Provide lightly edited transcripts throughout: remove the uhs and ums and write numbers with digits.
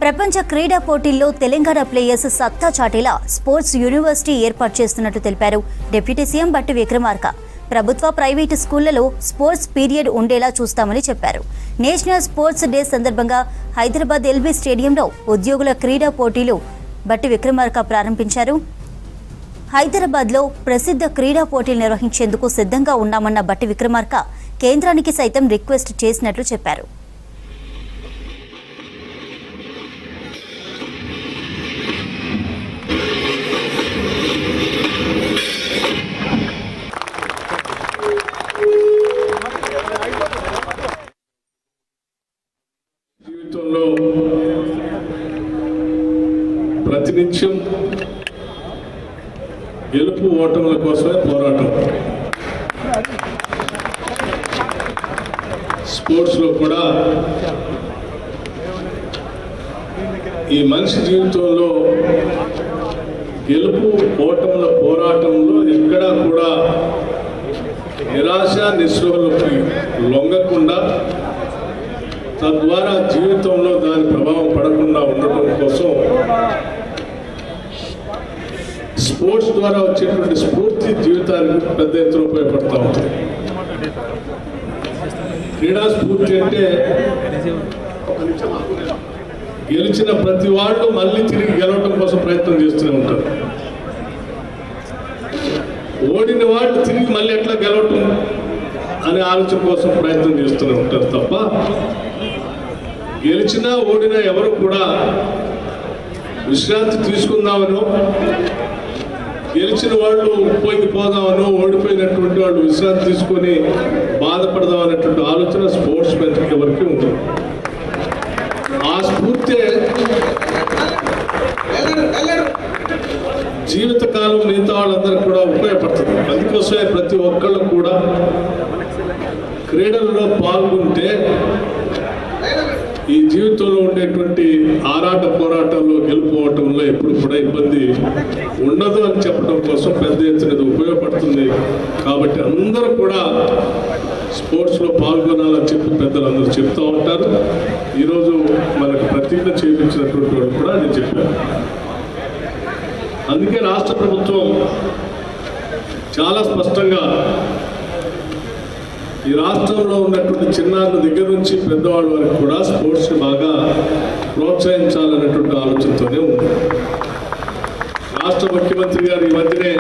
ప్రపంచ క్రీడా పోటీల్లో తెలంగాణ ప్లేయర్స్ సత్తా చాటేలా స్పోర్ట్స్ యూనివర్సిటీ ఏర్పాటు చేస్తున్నట్టు తెలిపారు డిప్యూటీ సీఎం బట్టి విక్రమార్క. ప్రభుత్వ ప్రైవేటు స్కూళ్లలో స్పోర్ట్స్ పీరియడ్ ఉండేలా చూస్తామని చెప్పారు. నేషనల్ స్పోర్ట్స్ డే సందర్భంగా హైదరాబాద్ ఎల్బీ స్టేడియంలో ఉద్యోగుల క్రీడా పోటీలు బట్టి విక్రమార్క ప్రారంభించారు. హైదరాబాద్లో ప్రసిద్ధ క్రీడా పోటీలు నిర్వహించేందుకు సిద్ధంగా ఉన్నామన్న బట్టి విక్రమార్క కేంద్రానికి సైతం రిక్వెస్ట్ చేసినట్లు చెప్పారు. జీవితంలో ప్రతినిత్యం గెలుపు ఓటముల కోసమే పోరాటం. స్పోర్ట్స్లో కూడా ఈ మనిషి జీవితంలో గెలుపు ఓటముల పోరాటంలో ఎక్కడా కూడా నిరాశ నిస్పృహలకు లొంగకుండా తద్వారా జీవితంలో దాని ప్రభావం పడకుండా ఉండటం కోసం స్పోర్ట్స్ ద్వారా వచ్చేటువంటి స్ఫూర్తి జీవితానికి పెద్ద ఎత్తున ఉపయోగపడుతూ ఉంటుంది. క్రీడా స్ఫూర్తి అంటే గెలిచిన ప్రతి వాళ్ళు మళ్ళీ తిరిగి గెలవటం కోసం ప్రయత్నం చేస్తూనే ఉంటారు. ఓడిన వాళ్ళు తిరిగి మళ్ళీ ఎట్లా గెలవటం అనే ఆలోచన కోసం ప్రయత్నం చేస్తూనే ఉంటారు తప్ప గెలిచినా ఓడినా ఎవరు కూడా విశ్రాంతి తీసుకుందామనో, గెలిచిన వాళ్ళు పోదామనో, ఓడిపోయినటువంటి వాళ్ళు విశ్రాంతి తీసుకొని బాధపడదాం అనేటువంటి ఆలోచన స్పోర్ట్స్ మెన్కి ఎవరికి ఉంటుంది. ఆ స్ఫూర్తి జీవితకాలం మిగతా వాళ్ళందరికీ కూడా ఉపయోగపడుతుంది. అందుకోసమే ప్రతి ఒక్కళ్ళు కూడా క్రీడల్లో పాల్గొంటే ఈ జీవితంలో ఉండేటువంటి ఆరాట పోరాటాల్లో గెలుపోవటంలో ఎప్పుడు కూడా ఇబ్బంది ఉండదు అని చెప్పడం కోసం పెద్ద ఎత్తున ఇది ఉపయోగపడుతుంది. కాబట్టి అందరూ కూడా స్పోర్ట్స్లో పాల్గొనాలని చెప్పి పెద్దలందరూ చెప్తూ ఉంటారు. ఈరోజు మనకు ప్రతిజ్ఞ చేయించినటువంటి వాళ్ళు కూడా నేను చెప్పాను. అందుకే రాష్ట్ర ప్రభుత్వం చాలా స్పష్టంగా ఈ రాష్ట్రంలో ఉన్నటువంటి చిన్నారుల దగ్గర నుంచి పెద్దవాళ్ళ వరకు కూడా స్పోర్ట్స్ని బాగా ప్రోత్సహించాలనేటువంటి ఆలోచనతోనే ఉంది. రాష్ట్ర ముఖ్యమంత్రి గారు ఈ మధ్యనే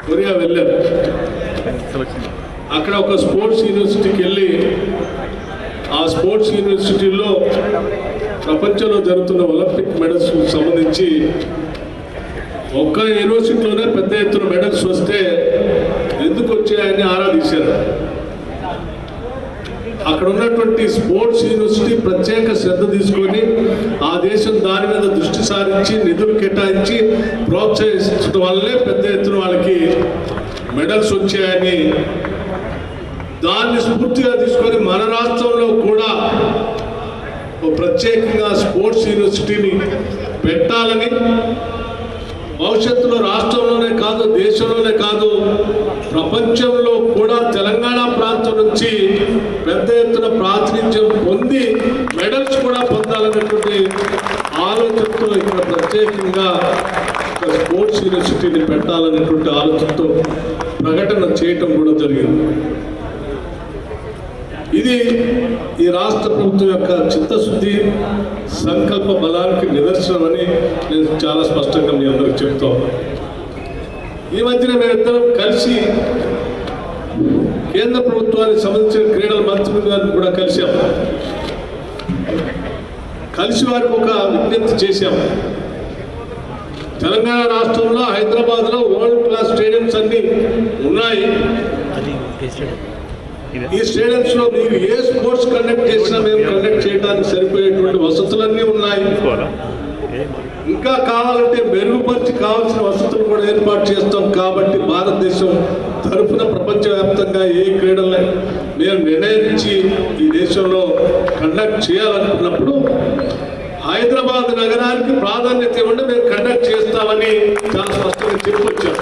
కొరియా వెళ్ళారు. అక్కడ ఒక స్పోర్ట్స్ యూనివర్సిటీకి వెళ్ళి ఆ స్పోర్ట్స్ యూనివర్సిటీలో ప్రపంచంలో జరుగుతున్న ఒలింపిక్ మెడల్స్కి సంబంధించి ఒక్క యూనివర్సిటీలోనే పెద్ద ఎత్తున మెడల్స్ వస్తే ఎందుకు వచ్చాయని ఆరాధించారు. అక్కడ ఉన్నటువంటి స్పోర్ట్స్ యూనివర్సిటీ ప్రత్యేక శ్రద్ధ తీసుకొని ఆ దేశం దాని మీద దృష్టి సారించి నిధులు కేటాయించి ప్రోత్సహించడం వల్లే పెద్ద ఎత్తున వాళ్ళకి మెడల్స్ వచ్చాయని దాన్ని స్ఫూర్తిగా తీసుకొని మన రాష్ట్రంలో కూడా ప్రత్యేకంగా స్పోర్ట్స్ యూనివర్సిటీని పెట్టాలని, భవిష్యత్తులో రాష్ట్రంలోనే కాదు దేశంలోనే కాదు ప్రపంచంలో కూడా తెలంగాణ ప్రాంతం నుంచి పెద్ద ఎత్తున ప్రాతినిధ్యం పొంది మెడల్స్ కూడా పొందాలనేటువంటి ఆలోచనతో ఇక్కడ ప్రత్యేకంగా స్పోర్ట్స్ యూనివర్సిటీని పెట్టాలనేటువంటి ఆలోచనతో ప్రకటన చేయటం కూడా జరిగింది. ఇది ఈ రాష్ట్ర ప్రభుత్వం యొక్క చిత్తశుద్ధి సంకల్ప బలానికి నిదర్శనం అని నేను చాలా స్పష్టంగా మీ అందరికి చెప్తాను. ఈ మధ్యన మేమిద్దరం కలిసి కేంద్ర ప్రభుత్వానికి సంబంధించిన క్రీడల మంత్రులు గారిని కూడా కలిశాము. కలిసి వారికి ఒక విజ్ఞప్తి చేశాము. తెలంగాణ రాష్ట్రంలో హైదరాబాద్లో వరల్డ్ క్లాస్ స్టేడియంస్ అన్ని ఉన్నాయి. ఈ స్టేడియంస్ లో మీరు ఏ స్పోర్ట్స్ కండక్ట్ చేసినా మేము కండక్ట్ చేయడానికి సరిపోయేటువంటి వసతులన్నీ ఉన్నాయి. ఇంకా కావాలంటే మెరుగుపరిచి కావాల్సిన వసతులు కూడా ఏర్పాటు చేస్తాం. కాబట్టి భారతదేశం తరఫున ప్రపంచవ్యాప్తంగా ఏ క్రీడల్ని మేము నిర్ణయించి ఈ దేశంలో కండక్ట్ చేయాలనుకున్నప్పుడు హైదరాబాద్ నగరానికి ప్రాధాన్యత ఇవ్వండి, మేము కండక్ట్ చేస్తామని చాలా స్పష్టంగా చెప్పొచ్చాం.